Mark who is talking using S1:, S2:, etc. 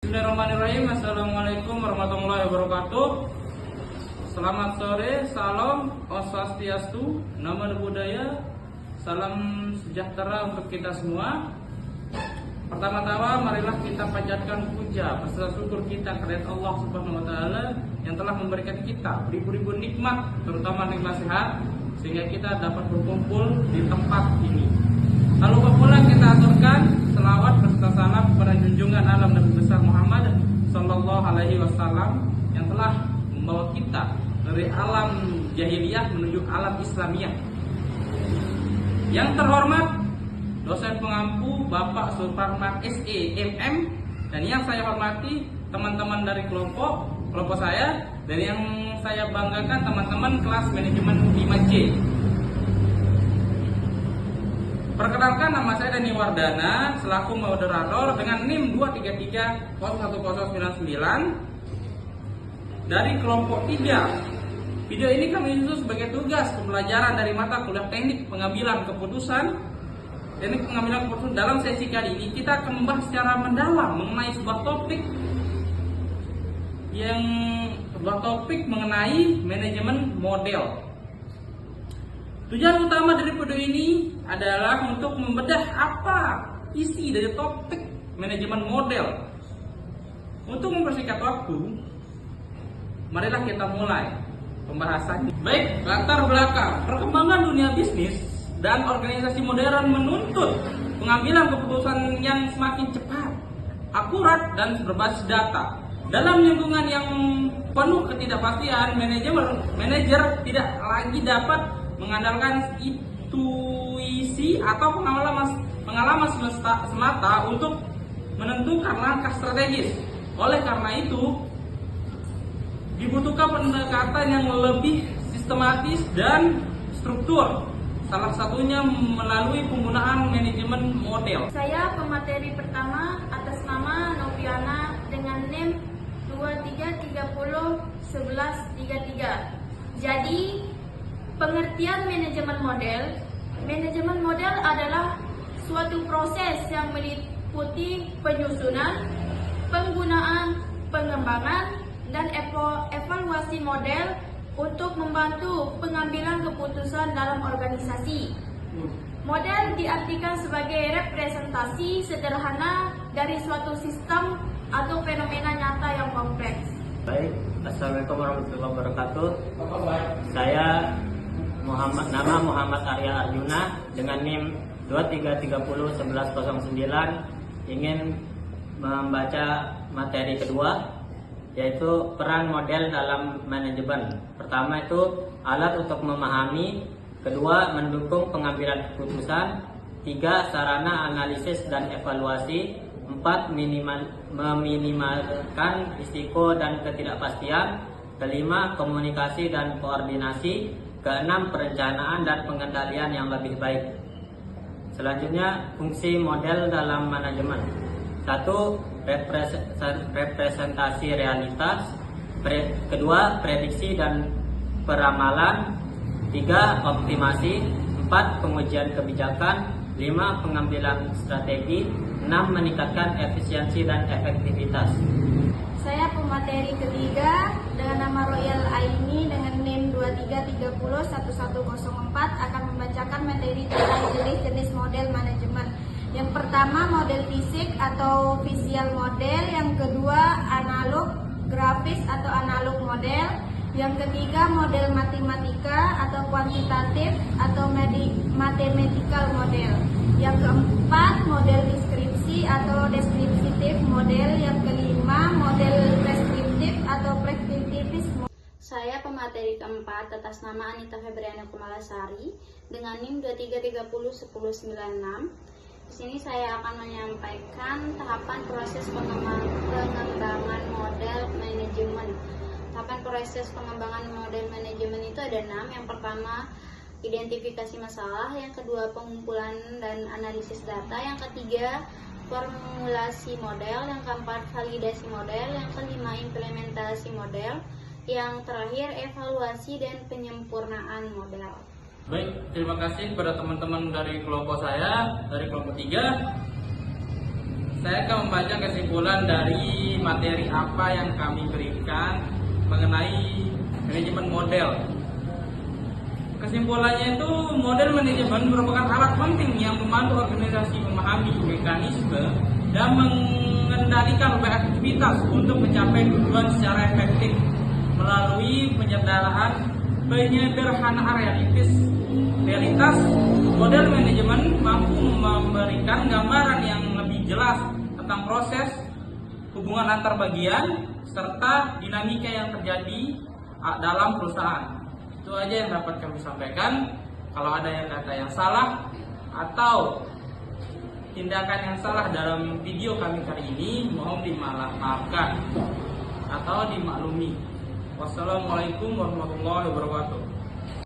S1: Bismillahirrahmanirrahim. Assalamualaikum warahmatullahi wabarakatuh. Selamat sore, salam, Om Swastiastu, Namo Buddhaya, salam sejahtera untuk kita semua. Pertama-tama marilah kita panjatkan puja beserta syukur kita kepada Allah Subhanahu wa taala yang telah memberikan kita beribu-ribu nikmat, terutama nikmat sehat, sehingga kita dapat berkumpul di tempat ini. Lalu pula kita aturkan selawat beserta salam kepada junjungan alam Nabi besar Muhammad Sallallahu Alaihi Wasallam yang telah membawa kita dari alam jahiliyah menuju alam Islamiyah. Yang terhormat dosen pengampu Bapak Suparman SE MM, dan yang saya hormati teman-teman dari kelompok saya, dan yang saya banggakan teman-teman kelas manajemen 5C. Perkenalkan, nama saya Dani Wardana selaku moderator dengan NIM 2330199 dari kelompok 3. Video ini kami susun sebagai tugas pembelajaran dari mata kuliah teknik pengambilan keputusan. Teknik pengambilan keputusan dalam sesi kali ini kita akan membahas secara mendalam mengenai sebuah topik mengenai manajemen model. Tujuan utama dari video ini adalah untuk membedah apa isi dari topik manajemen model. Untuk mempersingkat waktu, marilah kita mulai pembahasannya. Baik, latar belakang perkembangan dunia bisnis dan organisasi modern menuntut pengambilan keputusan yang semakin cepat, akurat, dan berbasis data. Dalam lingkungan yang penuh ketidakpastian, manajer tidak lagi dapat mengandalkan intuisi atau pengalaman semata untuk menentukan langkah strategis. Oleh karena itu, dibutuhkan pendekatan yang lebih sistematis dan struktur. Salah satunya melalui penggunaan manajemen model.
S2: Saya pemateri pertama atas nama Noviana dengan NIM 23301133. Jadi, pengertian manajemen model adalah suatu proses yang meliputi penyusunan, penggunaan, pengembangan, dan evaluasi model untuk membantu pengambilan keputusan dalam organisasi. Model diartikan sebagai representasi sederhana dari suatu sistem atau fenomena nyata yang kompleks.
S3: Baik, Assalamualaikum warahmatullahi wabarakatuh. Saya nama Muhammad Arya Arjuna dengan NIM 23301109 ingin membaca materi kedua, yaitu peran model dalam manajemen. Pertama itu alat untuk memahami, kedua mendukung pengambilan keputusan, tiga sarana analisis dan evaluasi, empat meminimalkan risiko dan ketidakpastian, kelima komunikasi dan koordinasi, keenam perencanaan dan pengendalian yang lebih baik. Selanjutnya fungsi model dalam manajemen. 1. Representasi realitas. Kedua, prediksi dan peramalan. 3. Optimasi. 4. Pengujian kebijakan. 5. Pengambilan strategi. 6. Meningkatkan efisiensi dan efektivitas.
S2: Saya pemateri ketiga dengan nama Royal Aini dengan NIM 23301104 akan membacakan materi tentang jenis-jenis model manajemen. Yang pertama model fisik atau visual model, yang kedua analog grafis atau analog model, yang ketiga model matematika atau kuantitatif atau mathematical model, yang keempat model deskripsi atau deskriptif model, yang kelima model preskriptif atau preskriptivis.
S4: Saya pemateri keempat atas nama Anita Febriana Kumalasari dengan NIM 23301096. Di sini saya akan menyampaikan tahapan proses pengembangan model manajemen. Tahapan proses pengembangan model manajemen itu ada 6. Yang pertama, identifikasi masalah. Yang kedua, pengumpulan dan analisis data. Yang ketiga, formulasi model. Yang keempat, validasi model. Yang kelima, implementasi model. Yang terakhir, evaluasi dan penyempurnaan model.
S1: Baik, terima kasih kepada teman-teman dari kelompok saya, dari kelompok 3. saya akan membaca kesimpulan dari materi apa yang kami berikan mengenai manajemen model. Kesimpulannya itu, model manajemen merupakan alat penting yang membantu organisasi memahami mekanisme dan mengendalikan aktivitas untuk mencapai tujuan secara efektif melalui penyederhanaan realitas. Model manajemen mampu memberikan gambaran yang lebih jelas tentang proses hubungan antar bagian serta dinamika yang terjadi dalam perusahaan. Itu aja yang dapat kami sampaikan. Kalau ada yang kata yang salah atau tindakan yang salah dalam video kami kali ini, mohon dimaafkan atau dimaklumi. Wassalamualaikum warahmatullahi wabarakatuh.